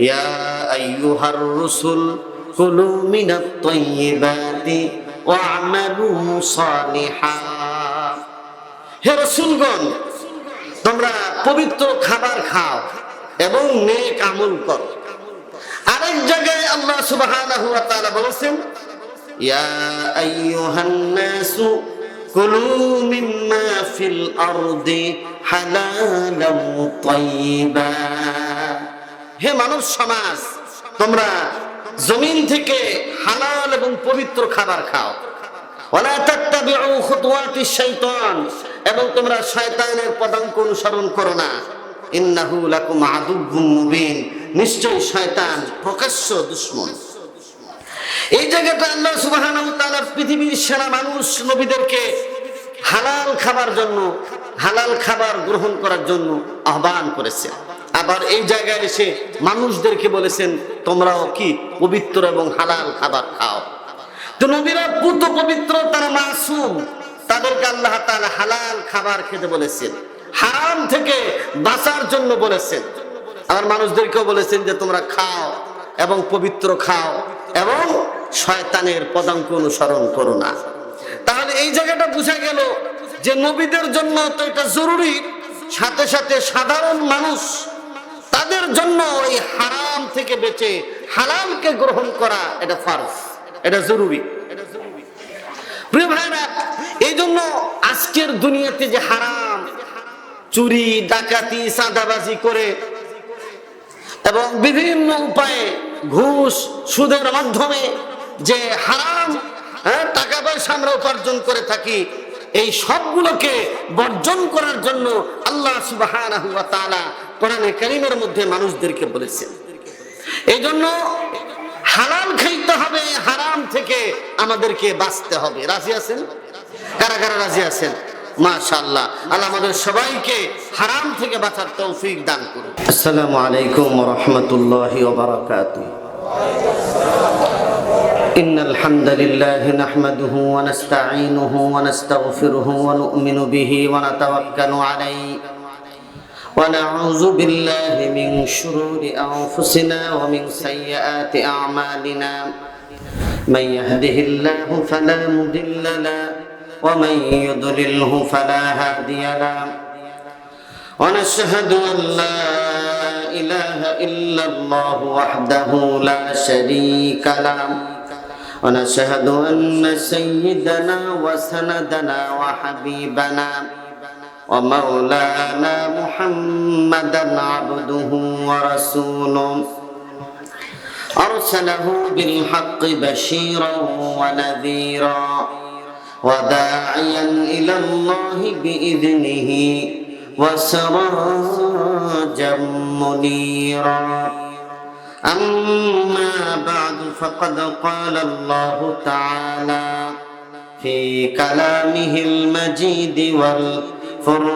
ইয়া আইয়ুহার রাসূল কুলু মিনাত তাইয়্যিবাতি ওয়া'মালু সালিহান। হে রাসূলগণ, তোমরা পবিত্র খাবার খাও এবং নেক আমল করো। আরেক জায়গায় আল্লাহ সুবহানাহু ওয়া তাআলা বলেছেন, ইয়া আইয়ুহান নাসু কুলু মিম্মা ফিল আরদি হালালান তাইয়্যিবা। হে মানব সমাজ, তোমরা জমিন থেকে হালাল এবং পবিত্র খাবার খাও। ওয়ালা তাত্তাবিউ খুতুওয়াতিশ শাইতান, এবং তোমরা শয়তানের পদাঙ্ক অনুসরণ করো না। ইন্নাহু লাকুম আদুউম মুবিন, নিশ্চয়ই শয়তান প্রকাশ্য দুশমন। এই জায়গাটা আল্লাহ সুবহানাহু ওয়া তাআলা পৃথিবীর সেরা মানুষ নবীদেরকে হালাল খাবার জন্য, হালাল খাবার গ্রহণ করার জন্য আহ্বান করেছেন। আবার এই জায়গায় এসে মানুষদেরকে বলেছেন, তোমরাও কি পবিত্র এবং হালাল খাবার খাও। তো নবীরা পুত পবিত্র, তারা মাসুম, তাদেরকে আল্লাহ তাআলা হালাল খাবার খেতে বলেছেন, হারাম থেকে বাঁচার জন্য বলেছেন। আর মানুষদেরকেও বলেছেন যে তোমরা খাও এবং পবিত্র খাও এবং শয়তানের পদাঙ্ক অনুসরণ করো না। তাহলে এই জায়গাটা বোঝা গেল যে নবীদের জন্য তো এটা জরুরি, সাথে সাথে সাধারণ মানুষ তাদের জন্য এই হারাম থেকে বেঁচে হালালকে গ্রহণ করা এটা ফরজ, এটা জরুরি। প্রিয় ভাইরা, এই জন্য আজকের দুনিয়াতে যে হারাম, চুরি ডাকাতি চাঁদাবাজি করে এবং বিভিন্ন উপায়ে ঘুষ সুদের মাধ্যমে যে হারাম টাকা পয়সা আমরা উপার্জন করে থাকি, এই সবগুলোকে বর্জন করার জন্য আল্লাহ সুবহানাহু ওয়া তাআলা কোরআনে কারীমের মধ্যে মানুষদেরকে বলেছেন। এই জন্য হালাল খাইতে হবে, হারাম থেকে আমাদেরকে বাঁচতে হবে। রাজি আছেন? কারা কারা রাজি আছেন? মাশাআল্লাহ। আল্লাহ আমাদের সবাইকে হারাম থেকে বাঁচার তৌফিক দান করুন। আসসালামু আলাইকুম ওয়া রাহমাতুল্লাহি ওয়া বারাকাতুহু। ইন্নাল হামদালিল্লাহি নাহমাদুহু ওয়া নাস্তাঈনুহু ওয়া নাস্তাগফিরুহু ওয়া নু'মিনু বিহি ওয়া নাতাওয়াক্কালু আলাইহি ওয়া নাউযু বিল্লাহি মিন শুরুরি আনফুসিনা ওয়া মিন সাইয়্যাতি আ'মালিনা। মান ইয়াহদিহিল্লাহু ফালা মুদিল্লা লাহু ومن يضلله فلا هادي له ونشهد أن لا إله إلا الله وحده لا شريك له ونشهد أن سيدنا وسندنا وحبيبنا ومولانا محمدا عبده ورسوله أرسله بالحق بشيرا ونذيرا وداعيا إلى الله بإذنه وسراجا منيرا. أما بعد فقد قال الله تعالى في كلامه المجيد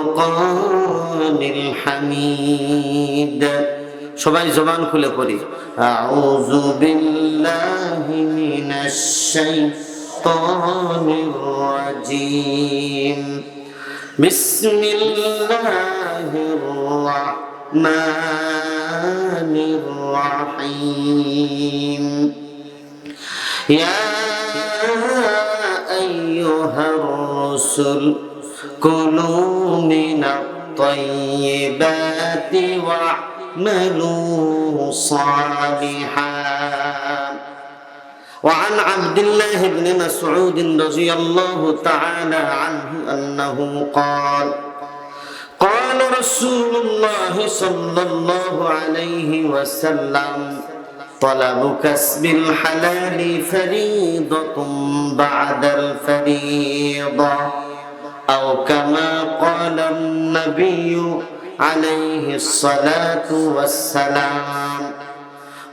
والفرقان الحميد. সবাই জবান খুলে পড়ি, আউযু বিল্লাহি মিনাশ শাইতানির রাজীম, বিসমিল্লাহির রাহমানির রাহিম। ইয়া আইয়ুহার রাসূল কুলু মিনাত তাইয়্যিবাতি واعملوا صالحا. وعن عبد الله بن مسعود رضي الله تعالى عنه أنه قال قال رسول الله صلى الله عليه وسلم طلب كسب الحلال فريضة بعد الفريضة أو كما قال النبي عليه الصلاة والسلام.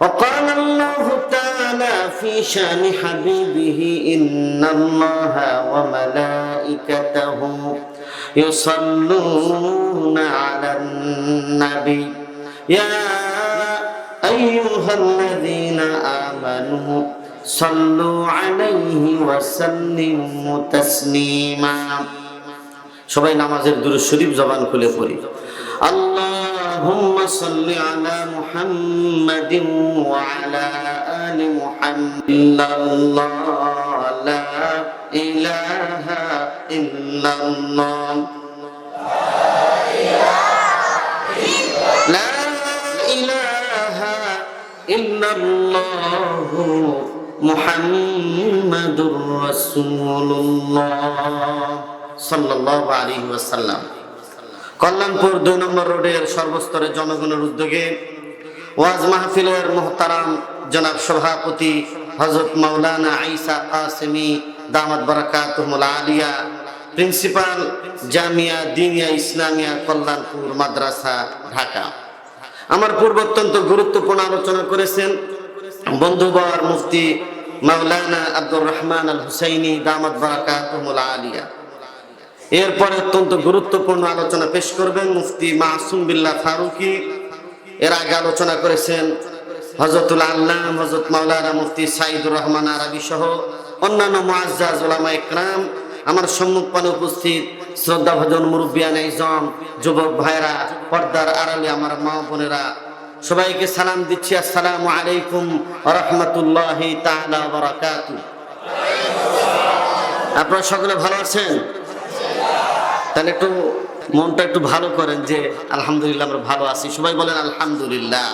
وقال الله تعالى في شأن حبيبه إن الله وملائكته يصلون على النبي يا أيها الذين آمنوا صلوا عليه وسلموا تسليما. সবাই নামাজের দুরূদ শরীফ জবান খুলে পড়ি। আল্লাহ اللهم صل على محمد وعلى آل محمد. الله لا إله إلا الله. لا إله إلا الله محمد رسول الله সাল্লাল্লাহু আলাইহি ওয়াসাল্লাম। কল্যাণপুর 2 নম্বর রোডের সর্বস্তরের জনগণের উদ্যোগে ওয়াজ মাহফিলের মুহতারাম জনাব সভাপতি হযরত মাওলানা ঈসা কাসেমী দামাত বারাকাতুহুল আলিয়া, প্রিন্সিপাল জামিয়া দিনিয়া ইসলামিয়া কল্যাণপুর মাদ্রাসা ঢাকা, আমার পূর্ব অত্যন্ত গুরুত্বপূর্ণ আলোচনা করেছেন বন্ধুবর মুফতি মাওলানা আব্দুর রহমান আল হুসাইনি দামাত বারাকাতুহুল আলিয়া। এরপরে অত্যন্ত গুরুত্বপূর্ণ আলোচনা পেশ করবেন মুফতি মাসুম বিল্লাহ ফারুকি। এর আগে আলোচনা করেছেন হযরতুল আল্লাম হযরত মাওলানা মুফতি সাইদুর রহমান আরবি সহ অন্যান্য মুআজ্জাজ উলামা ইকরাম। আমার সম্মুখপানে উপস্থিত শ্রদ্ধাভাজন মুরব্বিয়ানে ইজম, যুবক ভাইরা, পর্দার আড়ালে আমার মা বোনেরা, সবাইকে সালাম দিচ্ছি, আসসালামু আলাইকুম ওয়া রাহমাতুল্লাহি তাআলা ওয়া বারাকাতুহু। আপনারা সকলে ভালো আছেন? তাহলে একটু মনটা একটু ভালো করেন যে আলহামদুলিল্লাহ আমরা ভালো আছি, সবাই বলেন আলহামদুলিল্লাহ।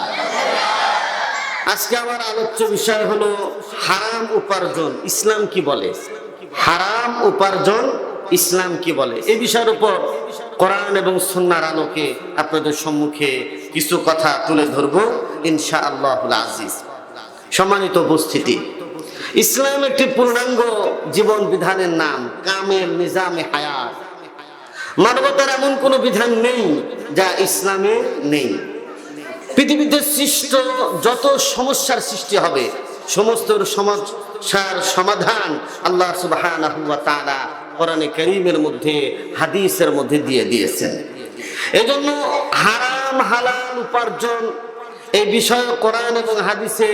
আজকে আমার আলোচ্য বিষয় হলো হারাম উপার্জন ইসলাম কি বলে। হারাম উপার্জন ইসলাম কি বলে, এই বিষয়ের উপর কোরআন এবং সুন্নাহর আলোকে আপনাদের সম্মুখে কিছু কথা তুলে ধরবো ইনশাআল্লাহুল আজিজ। সম্মানিত উপস্থিতি, ইসলাম একটি পূর্ণাঙ্গ জীবন বিধানের নাম, কামেল নিজামে হায়াত। মানবতার এমন কোনো বিধান নেই যা ইসলামে নেই। পৃথিবীতে সৃষ্ট যত সমস্যার সৃষ্টি হবে সমস্ত সমস্যার সমাধান আল্লাহ সুবহানাহু ওয়া তাআলা কোরআনে কারীমের মধ্যে হাদিসের মধ্যে দিয়ে দিয়েছেন। এজন্য হারাম হালাল উপার্জন এই বিষয়ে কোরআন এবং হাদিসে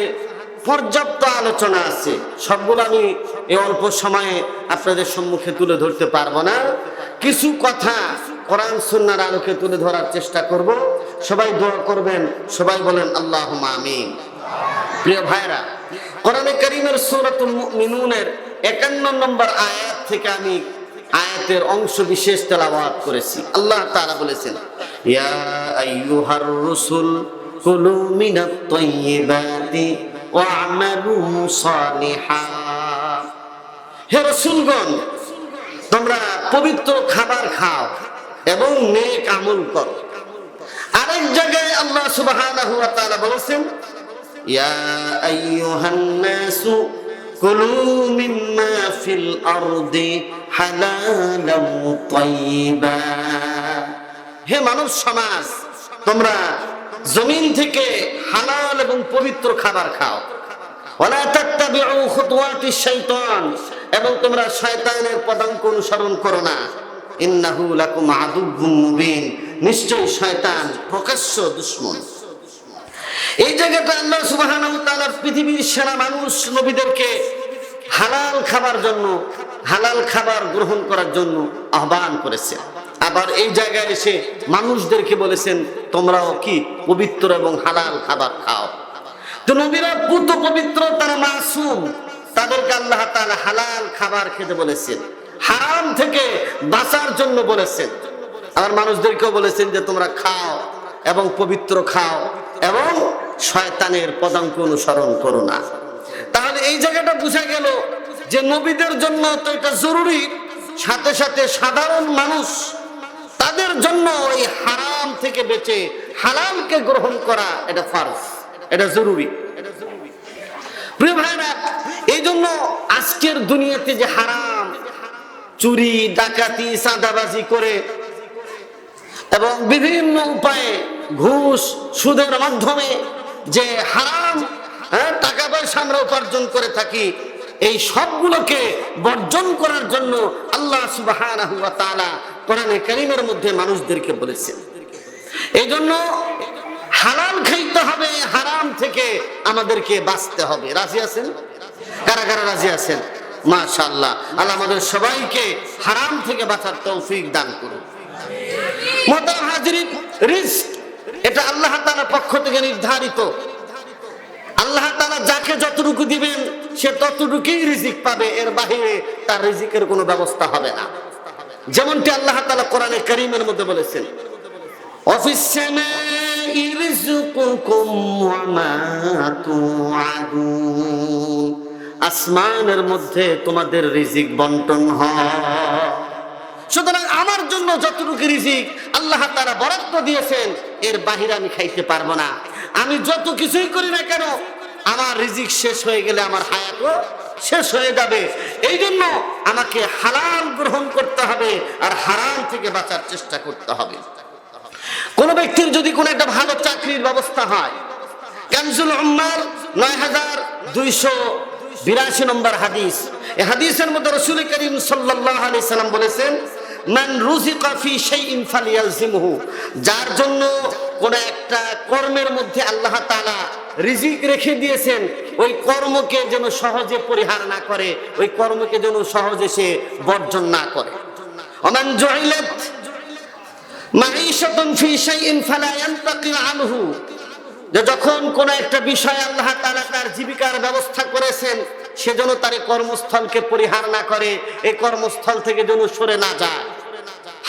পর্যাপ্ত আলোচনা আছে। সবগুলো আমি এই অল্প সময়ে আপনাদের সম্মুখে তুলে ধরতে পারবো না। কিছু কথা কোরআন সুন্নাহর আলোকে তুলে ধরার চেষ্টা করব। সবাই দোয়া করবেন, সবাই বলেন আল্লাহুম্মা আমিন। প্রিয় ভাইরা, কোরআনে কারীমের সূরাতুল মুমিনুনের 51 নম্বর আয়াত থেকে আমি আয়াতের অংশ বিশেষ তেলাওয়াত করেছি। আল্লাহ তাআলা বলেছেন, ইয়া আইয়ুহার রাসূল কুলু মিনাত তাইয়্যিবাতি ওয়া'মালু সালিহা। হে রাসূলগণ, তোমরা পবিত্র খাবার খাও এবং নেক আমল করো। আরেক জায়গায় আল্লাহ সুবহানাহু ওয়া তাআলা বলেছেন, ইয়া আইয়ুহান নাসু কুলু মিম্মা ফিল আরদি হালালান তাইয়্যিবা। হে মানব সমাজ, তোমরা জমিন থেকে হালাল এবং পবিত্র খাবার খাও। ওয়ালা তাত্তাবিউ খুতুওয়াতিশ শাইতান, এবং তোমরা শয়তানের পদাঙ্ক অনুসরণ করো না। ইন্নাহু লাকুম আদুউম মুবিন, নিশ্চয় শয়তান প্রকাশ্য দুশমন। এই জায়গাটা আল্লাহ সুবহানাহু ওয়া তাআলা পৃথিবীর সেরা মানুষ নবীদেরকে হালাল খাবার জন্য, হালাল খাবার গ্রহণ করার জন্য আহ্বান করেছে। আবার এই জায়গায় এসে মানুষদেরকে বলেছেন তোমরাও কি পবিত্র এবং হালাল খাবার খাও। তো নবীরা পুত পবিত্র, তারা মাসুম, তাদেরকে আল্লাহ তাআলা হালাল খাবার খেতে বলেছেন, হারাম থেকে বাঁচার জন্য বলেছেন। আবার মানুষদেরকেও বলেছেন যে তোমরা খাও এবং পবিত্র খাও এবং শয়তানের পদাঙ্ক অনুসরণ করো না। তাহলে এই জায়গাটা বোঝা গেল যে নবীদের জন্য তো এটা জরুরি, সাথে সাথে সাধারণ মানুষ তাদের জন্য এই হারাম থেকে বেঁচে হালালকে গ্রহণ করা এটা ফরজ, এটা জরুরি। প্রিয় ভাইরা, এই জন্য আজকের দুনিয়াতে যে হারাম, চুরি ডাকাতি চাঁদাবাজি করে এবং বিভিন্ন উপায়ে ঘুষ সুদের মাধ্যমে যে হারাম টাকা পয়সা আমরা উপার্জন করে থাকি, এই সবগুলোকে বর্জন করার জন্য আল্লাহ সুবহানাহু ওয়া তাআলা কোরআনে কারীমের মধ্যে মানুষদেরকে বলেছেন। এই জন্য হালাল খাইতে হবে, হারাম থেকে আমাদেরকে বাঁচতে হবে। রাজি আছেন? কারা কারা রাজি আছেন? মাশাআল্লাহ। আল্লাহ আমাদের সবাইকে হারাম থেকে বাঁচার তৌফিক দান করুন। মোহতারাম হাজিরিন, রিজক এটা আল্লাহ তাআলার পক্ষ থেকে নির্ধারিত। আল্লাহ তাআলা যাকে যতটুকু দিবেন সে ততটুকুই রিজিক পাবে, এর বাইরে তার রিজিকের কোনো ব্যবস্থা হবে না। যেমনটি আল্লাহ তাআলা কোরআনে কারীমের মধ্যে বলেছেন, অফিস সামাই রিজকুকুম ওয়া মা তুআদুন, আসমানের মধ্যে তোমাদের রিজিক বন্টন হয়। সুতরাং আমার জন্য যতটুকু রিজিক আল্লাহ তাআলা বরাদ্দ দিয়েছেন এর বাহিরে আমি খাইতে পারবো না। আমি যত কিছুই করি না কেন আমার রিজিক শেষ হয়ে গেলে আমার হায়াতও শেষ হয়ে যাবে। এই জন্য আমাকে হালাল গ্রহণ করতে হবে আর হারাম থেকে বাঁচার চেষ্টা করতে হবে। কোন ব্যক্তির যদি কোনো একটা ভালো চাকরির ব্যবস্থা হয়, কানজুল উম্মাল 9282 নম্বর হাদিস, এই হাদিসের মধ্যে রাসূল করিম সাল্লাল্লাহু আলাইহি সাল্লাম বলেছেন, মান রুজিকা ফি শাইইন ফালিয়ালজিমহু, যার জন্য কোন একটা কর্মের মধ্যে আল্লাহ তাআলা রিজিক রেখে দিয়েছেন ওই কর্মকে যেন সহজে পরিহার না করে, ওই কর্মকে যেন সহজে সে বর্জন না করে। ওমান জুইলাত মাঈশাতুন ফি শাইইন ফালা ইয়ানতাকি আনহু, যখন কোন একটা বিষয় আল্লাহ তাআলা তার জীবিকার ব্যবস্থা করেছেন সেজন্য তার কর্মস্থলকে পরিহার না করে, এই কর্মস্থল থেকে যেন সরে না যায়।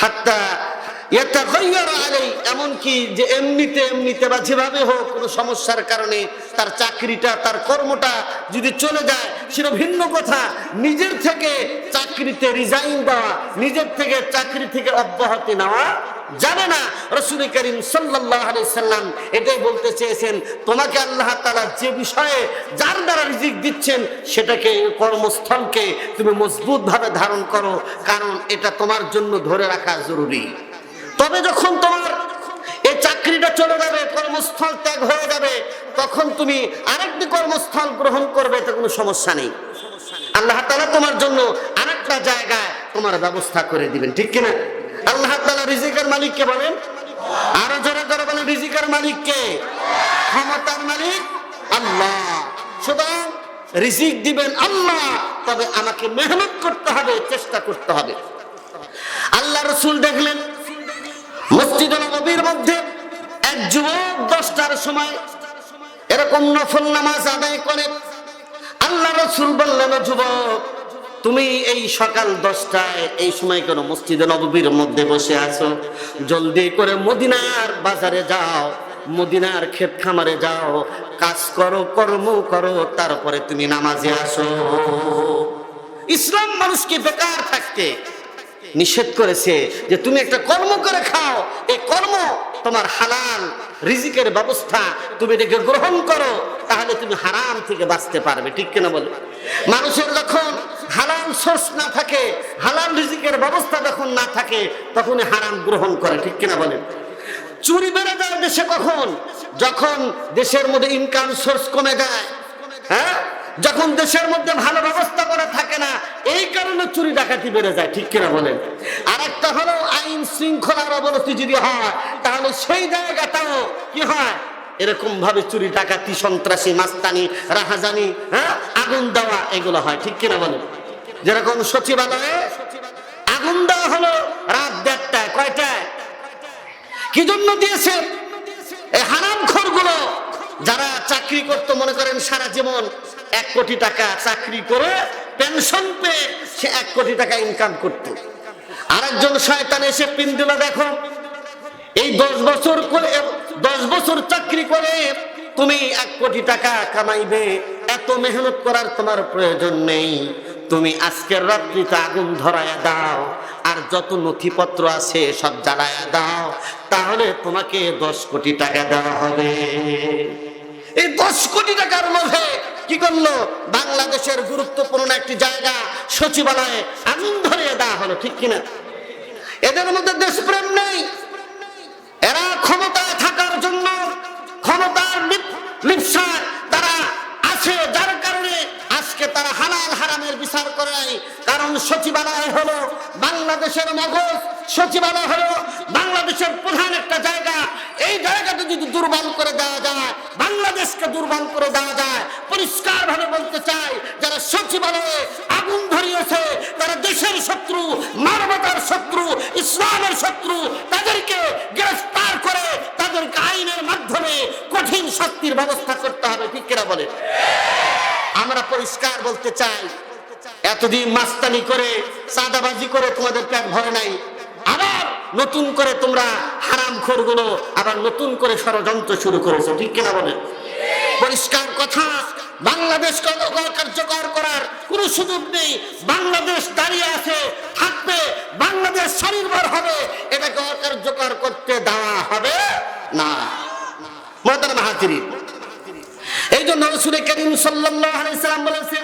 হাত্তা ইয়াতাগায়্যার আলাই, এমনকি যে এমনিতে বা যেভাবে হোক কোনো সমস্যার কারণে তার চাকরিটা তার কর্মটা যদি চলে যায় সেটা ভিন্ন কথা, নিজের থেকে চাকরিতে রিজাইন দেওয়া, নিজের থেকে চাকরি থেকে অব্যাহতি নেওয়া যাবে না। রাসূল করিম সাল্লাল্লাহু আলাইহি সাল্লাম এটাই বলতে চেয়েছেন, তোমাকে আল্লাহ তাআলা যে বিষয়ে যার দ্বারা রিজিক দিচ্ছেন সেটাকে, কর্মস্থলকে তুমি মজবুত ভাবে ধারণ করো, কারণ এটা তোমার জন্য ধরে রাখা জরুরি। তবে যখন তোমার এই চাকরিটা চলে যাবে, কর্মস্থল ত্যাগ হয়ে যাবে, তখন তুমি আরেকটি কর্মস্থল গ্রহণ করবে, এতে কোনো সমস্যা নেই। আল্লাহ তাআলা তোমার জন্য আরেকটা জায়গায় তোমার ব্যবস্থা করে দিবেন, ঠিক কিনা? আল্লাহ তাআলা রিজিকের মালিককে বলেন, আরো জোরে করে বলেন, রিজিকের মালিককে, ক্ষমতার মালিক আল্লাহ। সুতরাং রিজিক দিবেন আল্লাহ, তবে আমাকে মেহনত করতে হবে, চেষ্টা করতে হবে। আল্লাহ রাসূল দেখলেন মসজিদে নববীর মধ্যে এক যুবক 10টার সময় এরকম নফল নামাজ আদায় করে। আল্লাহ রাসূল বললেন, যুবক তুমি এই সকাল 10টায় এই সময় কেন মসজিদে নববীর মধ্যে বসে আছো? জলদি করে মদিনার বাজারে যাও, মদিনার ক্ষেত খামারে যাও, কাজ করো, কর্ম করো, তারপরে তুমি নামাজে আসো। ইসলাম মানুষকে বেকার থাকতে নিষেধ করেছে যে তুমি একটা কর্ম করে খাও, এই কর্ম তোমার হালাল রিজিকের ব্যবস্থা, তুমি এটাকে গ্রহণ করো, তাহলে তুমি হারাম থেকে বাঁচতে পারবে, ঠিক কিনা বলে? মানুষের যখন হালাল সোর্স না থাকে, হালাল রিজিকের ব্যবস্থা যখন না থাকে, তখন হারাম গ্রহণ করে, ঠিক কিনা বলে? চুরি বেড়ে যায় দেশে কখন? যখন দেশের মধ্যে ইনকাম সোর্স কমে যায়, হ্যাঁ, যখন দেশের মধ্যে ভালো ব্যবস্থা করা থাকে না, এই কারণে চুরি ডাকাতি বেড়ে যায়, ঠিক কিনা বলেন? আর একটা হলো আইন শৃঙ্খলার অবনতি যদি হয়, তাহলে সেই জায়গাটাও কি হয়, এরকম ভাবে চুরি ডাকাতি, সন্ত্রাসী, মাস্তানি, রাহাজানি, হ্যাঁ, আগুন দেওয়া, এগুলো হয়, ঠিক কিনা বলেন? যেরকম সচিবালয়ে আগুন দেওয়া হলো রাত 1:30টায়, কয়টায়? কি জন্য দিয়েছে? এই হারামখোরগুলো যারা চাকরি করতো, মনে করেন সারা জীবন 1 কোটি টাকা চাকরি করে পেনশন পেয়ে সে 1 কোটি টাকা ইনকাম করত। আরেকজন শয়তান এসে পিন দিল, দেখো এই 10 বছর চাকরি করে তুমি 1 কোটি টাকা কামাইবে, এত মেহনত করার তোমার প্রয়োজন নেই, তুমি আজকের রাত্রিতে আগুন ধরায়া দাও আর যত নথিপত্র আছে সব জ্বালায়া দাও, তাহলে তোমাকে 10 কোটি টাকা দেওয়া হবে। এই 10 কোটি টাকার মধ্যে কি করলো? বাংলাদেশের গুরুত্বপূর্ণ একটি জায়গা সচিবালয়ে আগুন ধরিয়ে দেওয়া হলো, ঠিক কিনা? এদের মধ্যে দেশপ্রেম নেই, এরা ক্ষমতায় থাকার জন্য ক্ষমতার লিপ্সায় তারা আছে, যার কারণে আজকে তারা হালাল হারামের বিচার করে। কারণ সচিবালয় হলো বাংলাদেশের মগজ, সচিবালয় হলো বাংলাদেশের প্রধান একটা জায়গা। এই জায়গাটা যদি দুর্বল করে দেওয়া যায়, বাংলাদেশকে দুর্বল করে দেওয়া যায়। পরিষ্কার ভাবে বলতে চাই, যারা সচিবালয়ে আগুন ধরিয়েছে তারা দেশের শত্রু, মানবতার শত্রু, ইসলামের শত্রু। তাদেরকে গ্রেফতার করে তাদেরকে আইনের মাধ্যমে কঠিন শাস্তির ব্যবস্থা করতে হবে, ঠিক কিনা বলে? আমরা পরিষ্কার বলতে চাই, এতদিন মাস্তানি করে চাঁদাবাজি করে তোমাদের পেট ভরে নাই, আবার নতুন করে তোমরা হারামখোরগুলো আবার নতুন করে ষড়যন্ত্র শুরু করেছো, ঠিক কিনা বলেন? পরিষ্কার কথা, বাংলাদেশ কার্যকর করার কোন সুযোগ নেই। বাংলাদেশ দাঁড়িয়ে আছে, থাকবে, বাংলাদেশ স্বনির্ভর হবে, এটাকে অকার্যকর করতে দেওয়া হবে না। মুহতারাম হাজিরিন, এই জন্য রাসূল করিম সাল্লাল্লাহু আলাইহি সাল্লাম বলেছেন,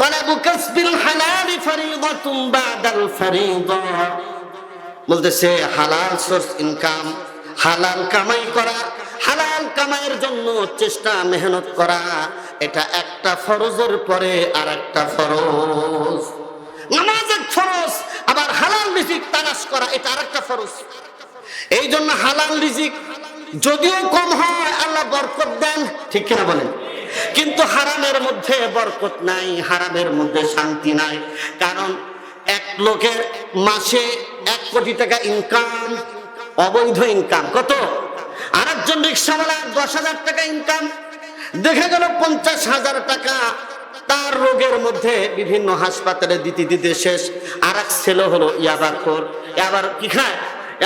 তালাবু কাসবিল হালালি ফরিদাতুন বাদাল ফরিদা। বলতেছে হালাল সোর্স ইনকাম, হালাল কামাই করা, হালাল কামাইয়ের জন্য চেষ্টা মেহনত করা, এটা একটা ফরজের পরে আর একটা ফরজ। নামাজ এক ফরজ, আবার হালাল রিজিক তালাশ করা এটা আরেকটা ফরজ। এই জন্য হালাল রিজিক যদিও কম হয় আল্লাহ বরকত দেন, ঠিক কিনা বলেন? কিন্তু হারামের মধ্যে বরকত নাই, হারামের মধ্যে শান্তি নাই। কারণ এক লোকের মাসে 1 কোটি টাকা ইনকাম, অবৈধ ইনকাম কত, আর একজন রিক্সাওয়ালা 10,000 টাকা ইনকাম, দেখা গেল 50,000 টাকা তার রোগের মধ্যে বিভিন্ন হাসপাতালে দিতে দিতে শেষ। আর এক ছেলে হলো ইয়াবাখোর, আবার কি খায়,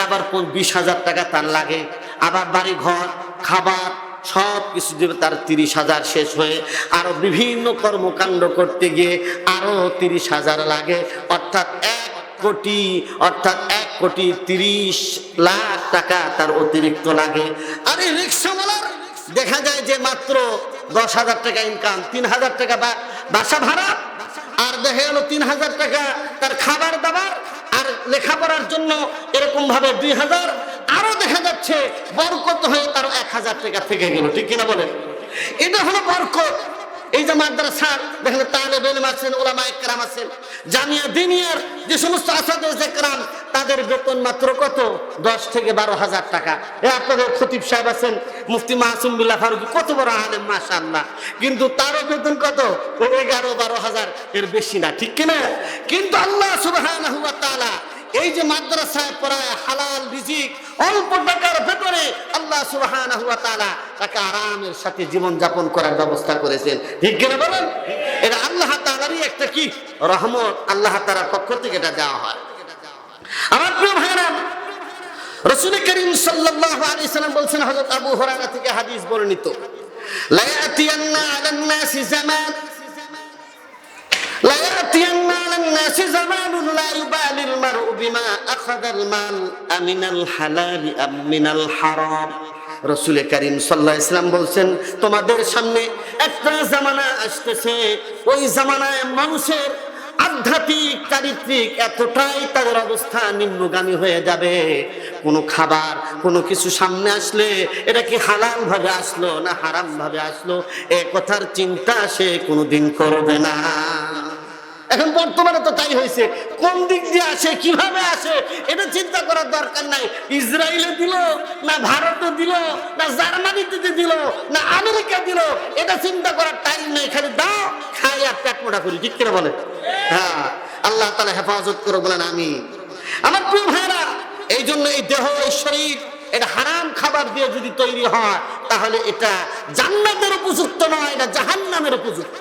আবার 20,000 টাকা তার লাগে, আবার বাড়ি ঘর খাবার সব কিছু দেবে তার 30,000 শেষ হয়ে আরো বিভিন্ন কর্মকাণ্ড করতে গিয়ে আরো 30,000 লাগে, অর্থাৎ 1,30,00,000 টাকা তার অতিরিক্ত লাগে। আর এই রিক্সাওয়ালার দেখা যায় যে মাত্র 10,000 টাকা ইনকাম, 3,000 টাকা বাসা ভাড়া, আর দেখা গেল 3,000 টাকা তার খাবার দাবার আর লেখাপড়ার জন্য এরকম ভাবে 2,000, আরো দেখা যাচ্ছে বরকত হয়ে তার 1,000 টাকা থেকে গেল, ঠিক কিনা বলেন? এটা হলো বরকত। এই যে মাদ্রাসার দেখেন তালেব ইলম আছেন, উলামায়ে কেরাম আছেন, জামিয়া দিনিয়ার যে সমস্ত আসাদে কেরাম, তাদের বেতন মাত্র কত, 10 থেকে 12,000 টাকা। আপনাদের খতিব সাহেব আছেন মুফতি মাসুম বিল্লাহ ফারুকী, কত বড় আলেম মাশাআল্লাহ, কিন্তু তারও বেতন কত, 11-12,000, এর বেশি না, ঠিক কিনা? কিন্তু আল্লাহ সুবহানাহু ওয়া তাআলা এই যে মাদ্রাসায় পড়ায় হালাল রিজিক অল্প টাকার ভেতরে আল্লাহ সুবহানাহু ওয়া তাআলা তাকে আরামের সাথে জীবন যাপন করার ব্যবস্থা করেছেন, ঠিক কিনা বলেন? এটা আল্লাহ তাআলারই একটা কি রহমত, আল্লাহ তাআলার পক্ষ থেকে এটা দেওয়া হয়। আমার প্রিয় ভাইরা, রাসূল করিম সাল্লাল্লাহু আলাইহি সাল্লাম বলেছেন, হযরত আবু হুরায়রা থেকে হাদিস বর্ণিত, লা ইয়াতিয়ান্না আলান নাসি জামান, لا يأتين على الناس زمان لا يبالي المرء بما أخذ المال أمن الحلال أم من الحرام। রাসূল করিম সাল্লাল্লাহু আলাইহি ওয়াসাল্লাম বলছেন, তোমাদের সামনে একটা জামানা আসতেছে, ওই জামানায় মানুষের আধ্যাত্মিক চারিত্রিক এতটাই তাদের অবস্থা নিম্নগামী হয়ে যাবে, কোনো খাবার কোনো কিছু সামনে আসলে এটা কি হালাল ভাবে আসলো না হারাম ভাবে আসলো, এ কথার চিন্তা সে কোনোদিন করবে না। এখন বর্তমানে তো তাই হয়েছে, কোন দিক দিয়ে আসে কিভাবে আসে এটা চিন্তা করার দরকার নাই। ইসরায়েলে দিল না ভারতে দিল না জার্মানিতে দিল না আমেরিকা দিল, এটা চিন্তা করার টাইম নেই, খালি দাও খাই আর পেট মোটা করি, ঠিক করে বলে? হ্যাঁ, আল্লাহ তাআলা হেফাজত করে বলেন আমি। আমার প্রিয় ভাইরা, এই জন্য এই দেহ এই শরীর এটা হারাম খাবার দিয়ে যদি তৈরি হয় তাহলে এটা জান্নাতের উপযুক্ত নয়, এটা জাহান্নামের উপযুক্ত।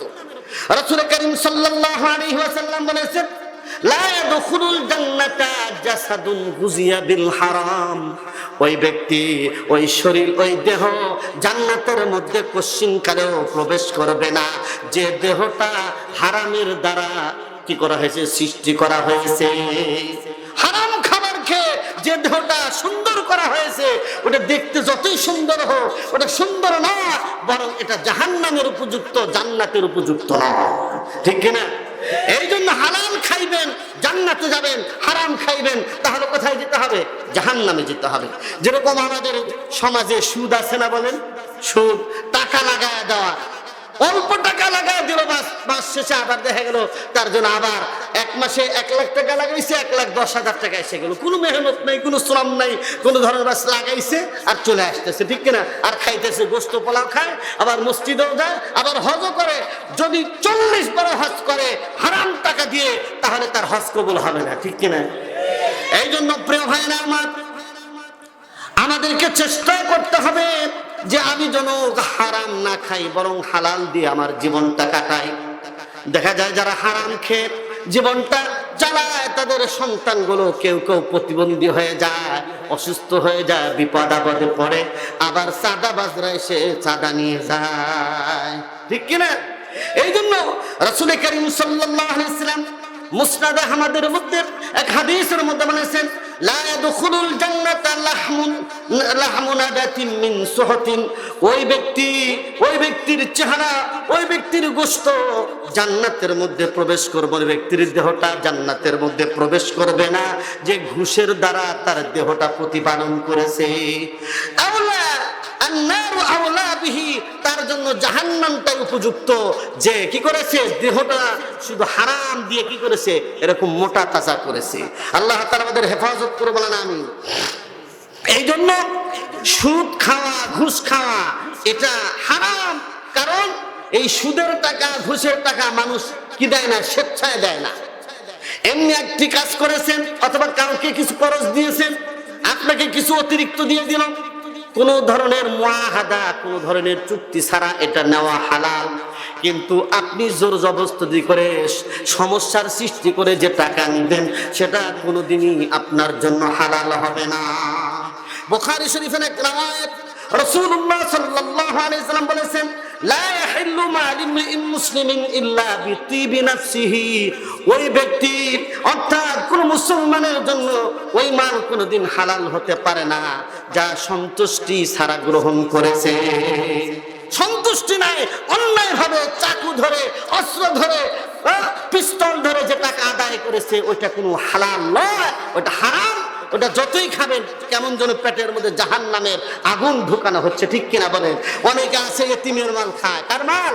রাসূল করিম সাল্লাল্লাহু আলাইহি ওয়াসাল্লাম বলেছেন, লা ইয়াদখুলুল জান্নাতা জাসাদুন গুজিয়া বিল হারাম। ওই ব্যক্তি, ওই শরীর, ওই দেহ জান্নাতের মধ্যে কোশ্চিনকালেও প্রবেশ করবে না যে দেহটা হারামের দ্বারা কি করা হয়েছে, সৃষ্টি করা হয়েছে। হারাম খাবার খেয়ে যে দেহটা সুন্দর করা হয়েছে ওটা দেখতে যতই সুন্দর হোক ওটা সুন্দর না, বরং এটা জাহান্নামের উপযুক্ত, জান্নাতের উপযুক্ত না, ঠিক কিনা? এই জন্য হালাল খাইবেন জান্নাতে যাবেন, হারাম খাইবেন তাহলে কোথায় যেতে হবে? জাহান্নামে যেতে হবে। যেরকম আমাদের সমাজে সুদ আছে না, বলেন? সুদ, টাকা লাগায় দেওয়া, অল্প টাকা লাগায় দিল, মাস শেষে আবার দেখা গেল তার জন্য আবার 1 মাসে 1 লাখ টাকা লাগাইছে, 1,10,000 টাকা এসে গেল, কোনো মেহনত নাই, কোনো শ্রম নাই, কোনো ধরনের বাস লাগাইছে আর চলে আসতেছে, ঠিক কিনা? আর খাইতেছে, গোস্ত পোলাও খায়, আবার মসজিদেও যায়, আবার হজও করে। যদি 40 বার হজ করে হারাম টাকা দিয়ে তাহলে তার হজ কবুল হবে না, ঠিক কিনা? এই জন্য প্রিয় ভাইরা আমার, আমাদেরকে চেষ্টা করতে হবে যে আমি যেন হারাম না খাই, বরং হালাল দিয়ে আমার জীবনটা কাটাই। দেখা যায় যারা হারাম খেয়ে জীবনটা চালায় তাদের সন্তানগুলো কেউ কেউ প্রতিবন্ধী হয়ে যায়, অসুস্থ হয়ে যায়, বিপদ আপদে পড়ে, আবার চাঁদাবাজরা এসে চাঁদা নিয়ে যায়, ঠিক কিনা? এই জন্য রাসূল করিম সাল্লাল্লাহু আলাইহি ওয়াসাল্লাম মুসনাদ আহমদের মধ্যে এক হাদিসের মধ্যে বলেছেন, লা ইয়াদখুলুল জান্নাতা লাহমু নাবাতিন মিন সুহতিন। ওই ব্যক্তির চেহারা, ওই ব্যক্তির গোশত জান্নাতের মধ্যে প্রবেশ করবে, ওই ব্যক্তির দেহটা জান্নাতের মধ্যে প্রবেশ করবে না যে ঘুষের দ্বারা তার দেহটা প্রতিপালন করেছে। আওলা আন-নারু আওলা বিহি, তার জন্য জাহান্নামটাই উপযুক্ত, যে কি করেছে দেহটা শুধু হারাম দিয়ে কি করেছে এরকম মোটা তাজা করেছে। আল্লাহ তাআলা আমাদের হেফাজত করে বলেন আমিন। এই জন্য সুদ খাওয়া, ঘুষ খাওয়া এটা হারাম, কারণ এই সুদের টাকা, ঘুষের টাকা মানুষ কি দেয় না, স্বেচ্ছায় দেয় না। এমনি একটি কাজ করেছেন অথবা কাউকে কিছু খরচ দিয়েছেন, আপনাকে কিছু অতিরিক্ত দিয়ে দিল, কোন ধরনের মুআহাদা, কোন ধরনের চুক্তি ছাড়া এটা নেওয়া হালাল। কিন্তু আপনি জোর জবরদস্তি করে সমস্যার সৃষ্টি করে যে টাকা নিবেন সেটা কোনোদিনই আপনার জন্য হালাল হবে না। বুখারী শরীফের এক রওয়ায়াত, রাসূলুল্লাহ সাল্লাল্লাহু আলাইহি ওয়াসাল্লাম বলেছেন, লা ইয়াহিল্লু মালু মুসলিমিন ইল্লা বিতিবি নাফসিহি। ওই ব্যক্তি অর্থাৎ কোন মুসলমানের জন্য ওই মাল কোনোদিন হালাল হতে পারে না যা সন্তুষ্টি ছাড়া গ্রহণ করেছে। সন্তুষ্টি নাই, অন্যায় ভাবে চাকু ধরে, অস্ত্র ধরে, পিস্তল ধরে যে টাকা আদায় করেছে ওইটা কোনো হালাল নয়, ওটা হারাম। ওটা যতই খাবেন কেমন যেন পেটের মধ্যে জাহান্নামের আগুন ঢুকানো হচ্ছে, ঠিক কিনা বলেন? অনেকে আছে এতিমের মাল খায়, কার মাল?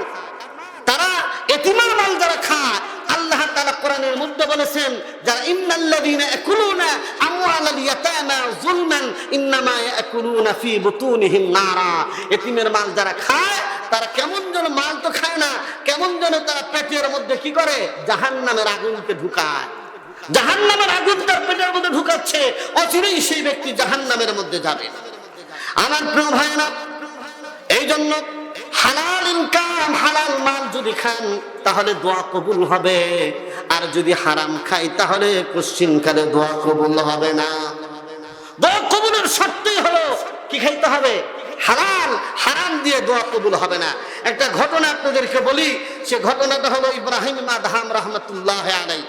তারা এতিমের মাল যারা খায়, আল্লাহ তাআলা কোরআনের মধ্যে বলেছেন, যারা ইন্নাল্লাযীনা ইয়াকুলুনা আমওয়ালাল ইয়াতামা যুলমান ইন্নামা ইয়াকুলুনা ফি বুতুনিহিম নারা। এতিমের মাল যারা খায় তারা কেমন যেন, মাল তো খায় না, কেমন যেন তারা পেটের মধ্যে কি করে, জাহান্নামের আগুনকে ঢুকায়। জাহান্নামের আগুন তার পেটের মধ্যে ঢুকাচ্ছে, অচিরেই সেই ব্যক্তি জাহান্নামের মধ্যে যাবে। আমার প্রিয় ভাইরা, এই জন্য হালাল ইনকাম, হালাল মাল যদি খান তাহলে দোয়া কবুল হবে, আর যদি হারাম খাই তাহলে কোশ্চিনকালে দোয়া কবুল হবে না। দোয়া কবুলের শর্তই হলো কি খাইতে হবে, হালাল। হারাম দিয়ে দোয়া কবুল হবে না। একটা ঘটনা আপনাদেরকে বলি, সে ঘটনাটা হলো ইব্রাহিম আদহাম রাহমাতুল্লাহ আলাইহি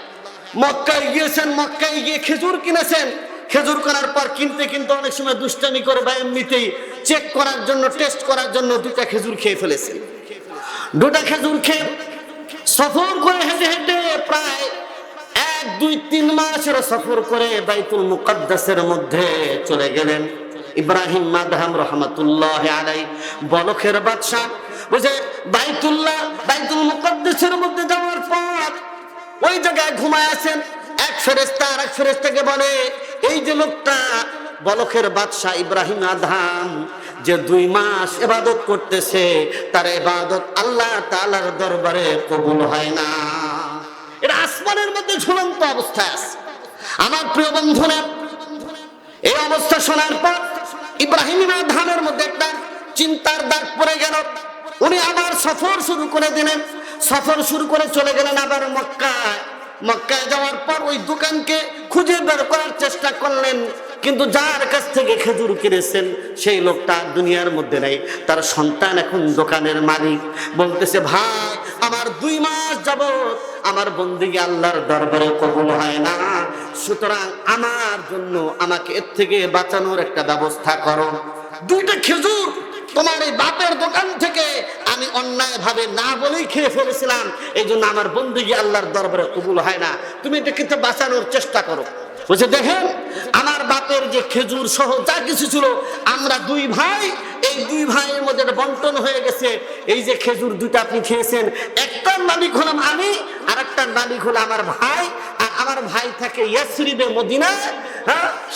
মক্কায় গিয়েছেন, মক্কায় গিয়ে খেজুর কিনেছেন। খেজুর করার পর কিনতে কিনতে অনেক সময় দুষ্টামি করে বা এমনিতেই চেক করার জন্য, টেস্ট করার জন্য দুটা খেজুর খেয়ে ফেলেছেন। দুটা খেজুর খেয়ে সফর করে হেঁটে হেঁটে প্রায় 1-2-3 মাসের সফর করে বাইতুল মুকাদ্দাসের মধ্যে চলে গেলেন। ইব্রাহিম আদহাম রাহমাতুল্লাহ আলাইহি বলখের বাদশা, বুঝে বাইতুল মুকাদ্দাসের মধ্যে যাওয়ার পর ওই জায়গায় ঘুমায় আছেন। এক ফেরেশতা আর এক ফেরেশতাকে বলে, এই যে লোকটা বলখের বাদশা ইব্রাহিম আদহাম যে 2 মাস ইবাদত করতেছে, তার ইবাদত আল্লাহ তাআলার দরবারে কবুল হয় না। এটা আসমানের মধ্যে ঝুলন্ত অবস্থায় আছে। আমার প্রিয় বন্ধুরা, এই অবস্থা শোনার পর ইব্রাহিম আদহামের মধ্যে একটা চিন্তার দাগ পড়ে গেল। উনি আবার সফর শুরু করে দিলেন। সফর শুরু করে চলে গেলেন আবার মক্কায়। মক্কায় যাওয়ার পর ওই দোকানকে খুঁজে বের করার চেষ্টা করলেন, কিন্তু যার কাছ থেকে খেজুর কিনেছেন সেই লোকটা দুনিয়ার মধ্যে নেই। তার সন্তান এখন দোকানের মালিক। বলতেছে, ভাই আমার 2 মাস যাবত আমার বন্দেগী আল্লাহর দরবারে কবুল হয় না, সুতরাং আমার জন্য আমাকে এর থেকে বাঁচানোর একটা ব্যবস্থা করো। 2টা খেজুর তোমার এই বাপের দোকান থেকে আমি অন্যায় ভাবে না বলেই খেয়ে ফেলেছিলাম, এই জন্য আমার বন্দেগী আল্লাহর দরবারে কবুল হয় না, তুমি এটা কিন্তু বাঁচানোর চেষ্টা করো। বলছে, দেখেন আমার বাপের যে খেজুর সহ যা কিছু ছিল, আমরা 2 ভাই, এই 2 ভাইয়ের মধ্যে বন্টন হয়ে গেছে। এই যে খেজুর 2টা আপনি খেয়েছেন, একটার মালিক হলাম আমি, আর একটার মালিক হলো আমার ভাই। আর আমার ভাই থাকে ইয়াসরিবে, মদিনা,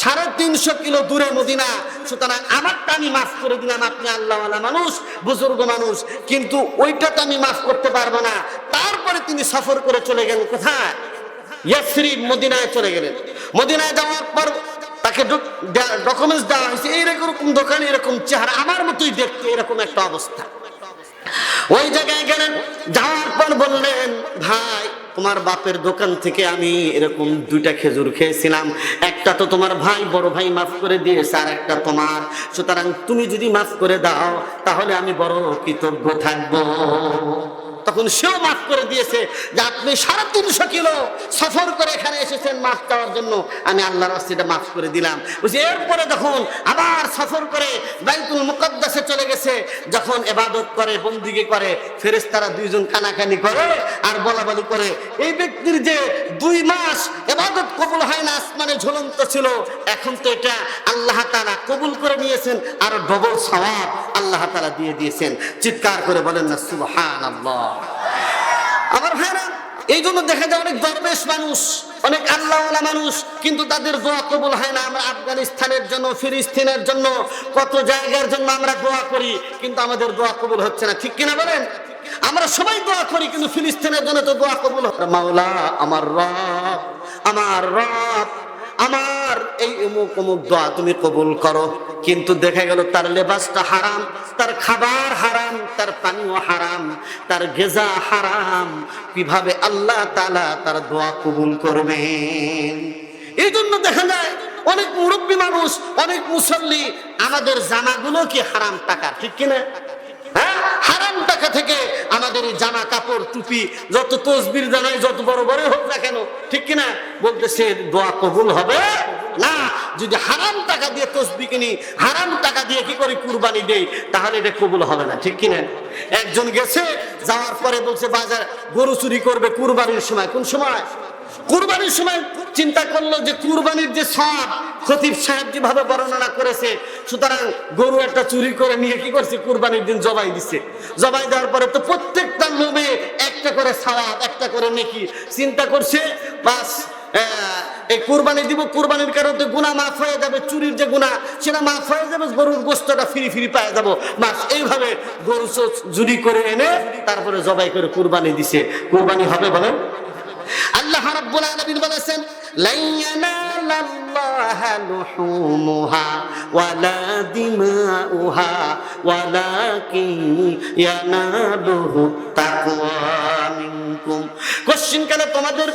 350 কিলো দূরে মদিনা। সুতরাং আমারটা আমি মাফ করে দিলাম, আপনি আল্লাহওয়ালা মানুষ, বুজুর্গ মানুষ, কিন্তু ওইটা তো আমি মাফ করতে পারবো না। তারপরে তিনি সফর করে চলে গেলেন কোথায়, ইয়াসরিব, মদিনায় চলে গেলেন। মদিনায় যাওয়ার পর তাকে ডকুমেন্টস দেওয়া হয়েছে, এইরকম দোকানে এরকম চেহারা, আমার মতোই দেখতে, এরকম একটা অবস্থা। ওই জায়গায় গেলেন, যাওয়ার পর বললেন, ভাই তোমার বাপের দোকান থেকে আমি এরকম 2টা খেজুর খেয়েছিলাম, একটা তো তোমার ভাই বড় ভাই মাফ করে দিয়েছে, আর একটা তোমার, সুতরাং তুমি যদি মাফ করে দাও তাহলে আমি বড় কৃতজ্ঞ থাকবো। তখন সেও মাফ করে দিয়েছে যে আপনি 350 কিলো সফর করে এখানে এসেছেন মাফ চাওয়ার জন্য, আমি আল্লাহর রাস্তায় মাফ করে দিলাম। বুঝি এরপরে যখন আবার সফর করে বাইতুল মুকদ্দাসে চলে গেছে, যখন ইবাদত করে বন্দেগী করে, ফেরেশতারা 2 জন কানাকানি করে আর বলাবলি করে, এই ব্যক্তির যে 2 মাস ইবাদত কবুল হয় না, আসমানে ঝুলন্ত ছিল, এখন তো এটা আল্লাহ তাআলা কবুল করে নিয়েছেন, আর ডবল সওয়াব আল্লাহ তাআলা দিয়ে দিয়েছেন। চিৎকার করে বলেন না সুবহানাল্লাহ। আমার ভাইরা, এই জন্য দেখা যায় অনেক দরবেশ মানুষ, অনেক আল্লাহওয়ালা মানুষ, কিন্তু তাদের দোয়া কবুল হয় না। আমরা আফগানিস্তানের জন্য, ফিলিস্তিনের জন্য, কত জায়গার জন্য আমরা দোয়া করি, কিন্তু আমাদের দোয়া কবুল হচ্ছে না, ঠিক কিনা বলেন? আমরা সবাই দোয়া করি, কিন্তু ফিলিস্তিনের জন্য তো দোয়া কবুল হয় না। মাওলা আমার রব, আমার রব, আমার এই অমুক অমুক দোয়া তুমি কবুল করো, কিন্তু দেখা গেল তার লেবাসটা হারাম, তার খাবার হারাম, তার পানীয় হারাম, তার গেজা হারাম, কিভাবে আল্লাহ তাআলা তার দোয়া কবুল করবেন? এই জন্য দেখা যায় অনেক মুরব্বী মানুষ, অনেক মুসল্লি, আমাদের জামাগুলো কি হারাম টাকা, ঠিক কিনা? হ্যাঁ, হারাম টাকা থেকে আমাদের এই জামা কাপড় টুপি যত তসবির জানাই যত বড় বড় হোক না কেন, ঠিক কিনা? বলতেছে দোয়া কবুল হবে না। যদি হারাম টাকা দিয়ে তসবি কিনি, হারাম টাকা দিয়ে কি করে কুরবানি দেই, তাহলে এটা কবুল হবে না, ঠিক কিনা? একজন গেছে, যাওয়ার পরে বলছে বাজার গরু চুরি করবে কুরবানির সময়। কোন সময়? কুরবানির সময়। চিন্তা করলো যে কুরবানির যে সওয়াব খতিব সাহেব যেভাবে বর্ণনা করেছে, সুতরাং গরু একটা চুরি করে নিয়ে কি করছে, কুরবানির দিন জবাই দিছে। জবাই দেওয়ার পরে তো প্রত্যেকটা লোভে একটা করে সওয়াব, একটা করে নেকি। চিন্তা করছে বাস এই কুরবানি দিব, কুরবানির কারণে গুনাহ মাফ হয়ে যাবে, চুরির যে গুনাহ সেটা মাফ হয়ে যাবে, গরুর গোশতটা ফ্রি ফ্রি পেয়ে যাব। বাস এইভাবে গরু চুরি করে এনে তারপরে জবাই করে কুরবানি দিছে। কুরবানি হবে বলেন? আল্লাহ রাব্বুল আলামিন বলেছেন, লা ইয়ানালাল্লাহা লুহুমুহা ওয়ালা দিমাউহা ওয়ালাকিন ইয়ানালুহু তাকওয়া মিনকুম। কোশ্চেন কালে তোমাদের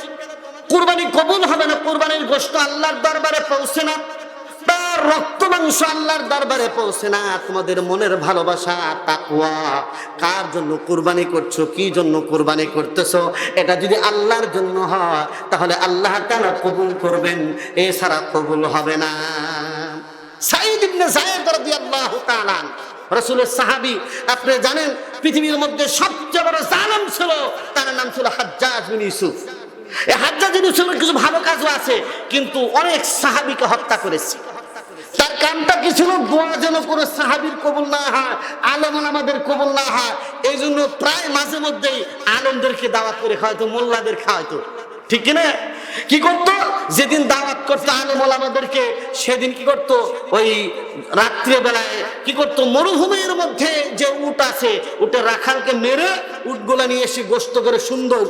কুরবানি কবুল হবে না, কুরবানির গোশত আল্লাহর দরবারে পৌঁছে না, তার রক্ত মাংস আল্লাহর দরবারে পৌঁছে না। তোমাদের মনের ভালোবাসা, তাকওয়া, কার জন্য কুরবানি করছো, কি জন্য কুরবানি করতেছো, এটা যদি আল্লাহর জন্য হয় তাহলে আল্লাহ তাআলা কবুল করবেন, এছাড়া কবুল হবে না। সাঈদ ইবনে যায়েদ রাদিয়াল্লাহু তাআলা রাসূলের সাহাবী, আপনি জানেন পৃথিবীর মধ্যে সবচেয়ে বড় জালেম ছিল, তার নাম ছিল হাজ্জাজ বিন ইউসুফ। এই হাজ্জাজ বিন ইউসুফের কিছু ভালো কাজও আছে, কিন্তু অনেক সাহাবীকে হত্যা করেছে। তার কামটা কি ছিল? দোয়া যেন কোনো সাহাবীর কবুল না হয়, আলেম ওলামাদের কবুল না হয়, এই জন্য প্রায় মাঝে মধ্যেই আলেমদেরকে দাওয়াত করে খাওয়াইতো, মোল্লাদের খাওয়াইতো, ঠিক কিনা? কি করতো? যেদিন দাওয়াত করতো আলেম ওলামাদেরকে, সেদিন কি করতো, ওই রাত্রে বেলায় কি করতো, মরুভূমির মধ্যে যে উট আছে, উটের রাখালকে মেরে উটগুলা নিয়ে এসে গোশত করে সুন্দর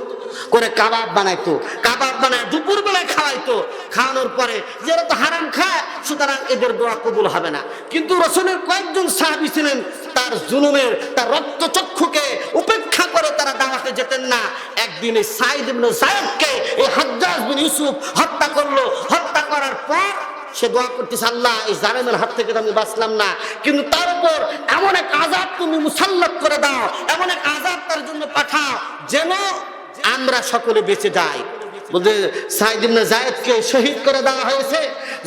করে কাবাব বানাইতো, কাবাব বানায় দুপুর বেলায় খাওয়াইতো। খাওয়ানোর পরে যারা তো হারাম খায়, সুতরাং এদের দোয়া কবুল হবে না। কিন্তু রাসূলের কয়েকজন সাহাবী ছিলেন, তার জুলুমের, তার রক্তচক্ষুকে উপেক্ষা করে তারা দাওয়াতে যেতেন না। একদিন এই সাঈদ ইবনে যায়েদকে এই হাজ্জাজ বিন ইউসুফ হত্যা করলো। হত্যা করার পর সে দোয়া করতেছে, আল্লাহ এই জালেমের হাত থেকে আমি বাঁচলাম না, কিন্তু তার উপর এমন এক আযাব তুমি মুসাল্লাত করে দাও, এমন এক আযাব তার জন্য পাঠাও যেন আমরা সকলে বেঁচে যাই। বলতে সাঈদ ইবনে যায়েদকে শহীদ করে দেওয়া হয়েছে।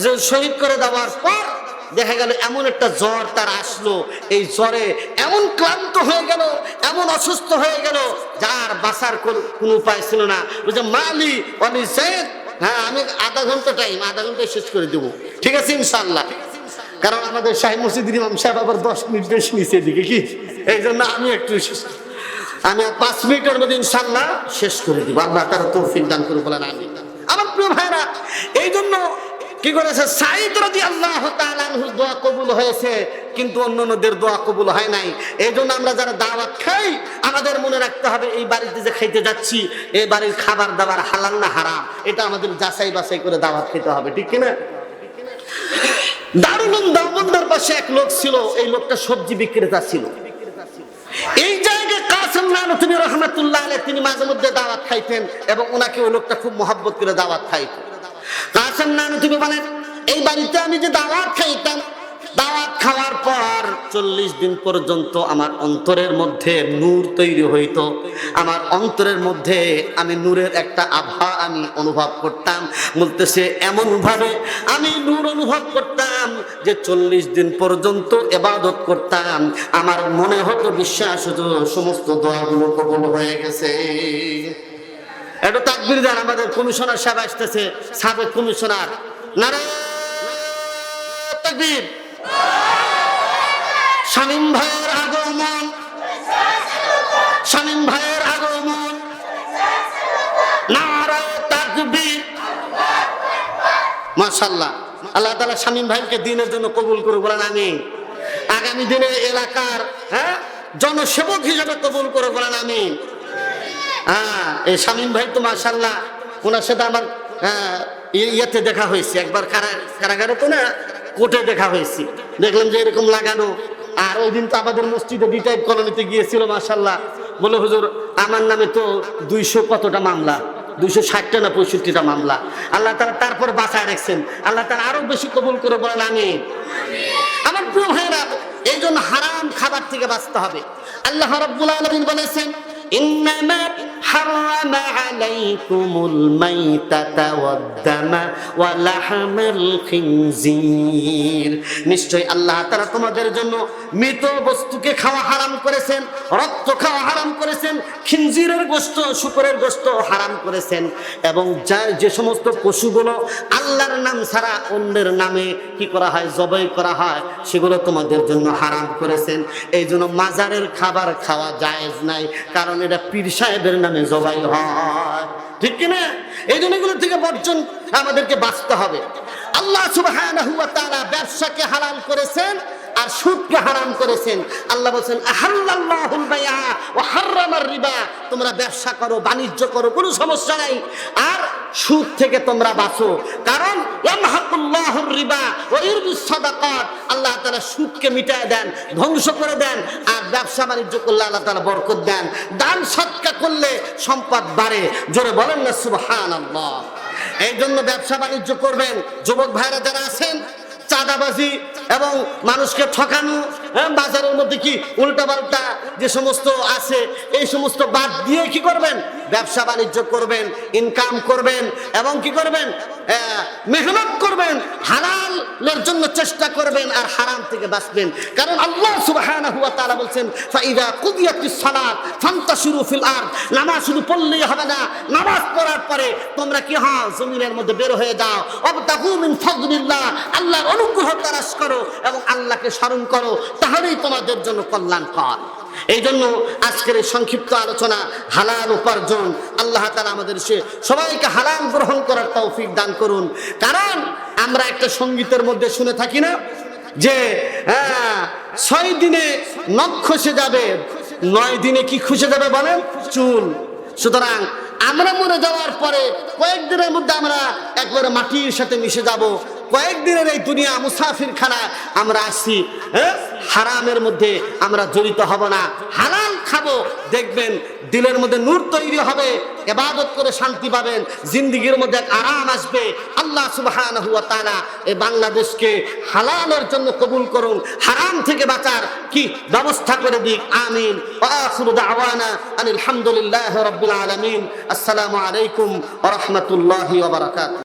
যে শহীদ করে দেওয়ার পর দেখা গেল এমন একটা জ্বর তার আসলো, এই জ্বরে এমন ক্লান্ত হয়ে গেল, এমন অসুস্থ হয়ে গেল, যার বাঁচার কোনো উপায় ছিল না। বলছে মালি ওয়ালি যায়েদ, হ্যাঁ আমি আধা ঘন্টায় শেষ করে দেবো, ঠিক আছে ইনশাআল্লাহ। কারণ আমাদের শাহী মসজিদের ইমাম সাহেব আবার 10 মিনিট বেশি নিচে দিকে, কি এই জন্য আমি একটু আমি 5 মিনিটের মধ্যে ইনশাআল্লাহ শেষ করে দিব। আল্লাহ তাআলা তৌফিক দান করে বলেন আমিন। আমার প্রিয় ভাইরা, এই জন্য কি করেছে, সাঈদ রাদিয়াল্লাহু তাআলা আনহুর দোয়া কবুল হয়েছে, কিন্তু অন্যদের দোয়া কবুল হয় নাই। এই জন্য আমরা যারা দাওয়াত খাই, আমাদের মনে রাখতে হবে এই বাড়িতে যে খাইতে যাচ্ছি, এই বাড়ির খাবার দাবার হালাল না হারাম, এটা আমাদের যাচাই বাছাই করে দাওয়াত খেতে হবে, ঠিক কিনা? দারুল উলুম দেওবন্দের পাশে এক লোক ছিল, এই লোকটা সবজি বিক্রেতা ছিল। এই জায়গায় কাসেম নানুতুবি রহমাতুল্লাহ আলাইহি তিনি মাঝে মধ্যে দাওয়াত খাইতেন এবং ওনাকে ওই লোকটা খুব মহব্বত করে দাওয়াত খাইতেন। কাসেম নানুতুবি বলেন, এই বাড়িতে আমি যে দাওয়াত খাইতাম, দাওয়াত খাওয়ার পর 40 দিন পর্যন্ত আমার অন্তরের মধ্যে নূর তৈরি হইতো। আমার অন্তরের মধ্যে আমি নূরের একটা আভা আমি অনুভব করতাম। বলতেছে এমন ভাবে আমি নূর অনুভব করতাম যে 40 দিন পর্যন্ত ইবাদত করতাম, আমার মনে হতো বিশ্বাস হতো সমস্ত দোয়াগুলো কবুল হয়ে গেছে। এটা তাকবীর দেন, আমাদের কমিশনার সাহেব আসতেছে, সাবেক কমিশনার। নারে তাকবীর। শামীম ভাইয়ের আগমন, শামীম ভাইয়ের আগমন, নারে তাকবীর। মাশাআল্লাহ, আল্লাহ তাআলা শামীম ভাইকে দ্বীনের জন্য কবুল করুক, বলেন আমিন। আগামী দিনে এলাকার জনসেবক হিসেবে কবুল করুক, বলেন আমিন। এই শামীম ভাই তো মাশাআল্লাহ, ওনার সাথে আমার ইয়েতে দেখা হয়েছে একবার, কারাগারে তো না, কোর্টে দেখা হয়েছে। দেখলাম যে এরকম লাগানো। আর ওই দিন তো আমাদের মসজিদে ডিটাইপ কলোনিতে গিয়েছিল, মাশাআল্লাহ। বলে হুজুর আমার নামে তো 200 কতটা মামলা, 260টা না 65টা মামলা। আল্লাহ তাআলা তারপর বাঁচায় রাখছেন, আল্লাহ তাআলা আরো বেশি কবুল করে, বলেন আমিন। আমার প্রিয় ভাইরা, এই জন্য হারাম খাবার থেকে বাঁচতে হবে। আল্লাহ রাব্বুল আলামিন বলেছেন, ইন্নামা হারামা আলাইকুমুল মাইতাতা ওয়াদ-দামা ওয়া লাহমাল খিনজির। নিশ্চয় আল্লাহ তাআলা তোমাদের জন্য মৃত বস্তুকে খাওয়া হারাম করেছেন, রক্ত খাওয়া হারাম করেছেন, খিনজিরের গোশত, শূকরের গোশত হারাম করেছেন। এবং যে সমস্ত পশুগুলো আল্লাহর নাম ছাড়া অন্যের নামে কি করা হয়, জবাই করা হয়, সেগুলো তোমাদের জন্য হারাম করেছেন। এই জন্য মাজারের খাবার খাওয়া জায়েজ নাই, কারণ এটা পীর সাহেবের নামে জবাই হয়, ঠিক কিনা? এই জন্য এগুলো থেকে বর্জন আমাদেরকে বাঁচতে হবে। আল্লাহ সুবহানাহু ওয়া তাআলা ব্যবসাকে হালাল করেছেন আর সুদকে হারাম করেছেন। আল্লাহ বলেন আহাল্লাল্লাহুল বাইআ ওয়া হাররামার রিবা, তোমরা ব্যবসা করো, বাণিজ্য করো, কোনো সমস্যা নাই, আর সুদ থেকে তোমরা বাঁচো, কারণ ইয়ামহাকুল্লাহুর রিবা ওয়া ইউরবিস সাদাকাত। আল্লাহ তাআলা সুদকে মিটায় দেন, ধ্বংস করে দেন, আর ব্যবসা বাণিজ্য করলে আল্লাহ তাআলা বরকত দেন। দান সদকা করলে সম্পদ বাড়ে, জোরে বলেন না সুবহানাল্লাহ। এই জন্য ব্যবসা বাণিজ্য করবেন। যুবক ভাইরা যারা আছেন, চাঁদাবাজি এবং মানুষকে ঠকানো, বাজারের মধ্যে কি উল্টাপাল্টা যে সমস্ত আছে, এই সমস্ত বাদ দিয়ে কি করবেন, ব্যবসা বাণিজ্য করবেন, ইনকাম করবেন এবং কি করবেন, মেহনত করবেন, হালালের জন্য চেষ্টা করবেন আর হারাম থেকে বাঁচবেন। কারণ আল্লাহ সুবহানাহু ওয়া তাআলা বলেন, ফাইদা কুদিয়াতিস সালাত ফান্তাশিরু ফিল আরদ। নামাজ শুধু পড়লেই হবে না, নামাজ পড়ার পরে তোমরা কি হও, জমিনের মধ্যে বের হয়ে যাও। ওয়াবতাগু মিন ফাদলিল্লাহ, আল্লাহর অনুগ্রহ তালাশ করো এবং আল্লাহকে স্মরণ করো, তাহলেই তোমাদের জন্য কল্যাণকর। এই জন্য আজকের এই সংক্ষিপ্ত আলোচনা, হালাল উপার্জন, আল্লাহ তাআলা আমাদের সবাইকে হালাল গ্রহণ করার তৌফিক দান করুন। কারণ আমরা একটা সঙ্গীতের মধ্যে শুনে থাকি না যে 6 দিনে নখ খসে যাবে, 9 দিনে কি খসে যাবে বলেন, চুল। সুতরাং আমরা মরে যাওয়ার পরে কয়েকদিনের মধ্যে আমরা একবারে মাটির সাথে মিশে যাব। কয়েকদিনের এই দুনিয়া মুসাফির খানা আমরা আসছি, হারামের মধ্যে আমরা জড়িত হব না, হালাল খাবো, দেখবেন দিলের মধ্যে নূর তৈরি হবে, ইবাদত করে শান্তি পাবেন, জিন্দেগির মধ্যে আরাম আসবে। আল্লাহ সুবহানাহু ওয়া তাআলা এই বাংলাদেশকে হালালের জন্য কবুল করুন, হারাম থেকে বাঁচার কি ব্যবস্থা করে দিক, আমিন। ওয়া আখিরু দাওয়ানা আলহামদুলিল্লাহি রাব্বিল আলামিন। আসসালামু আলাইকুম ওয়া রাহমাতুল্লাহি ওয়া বারাকাতুহু।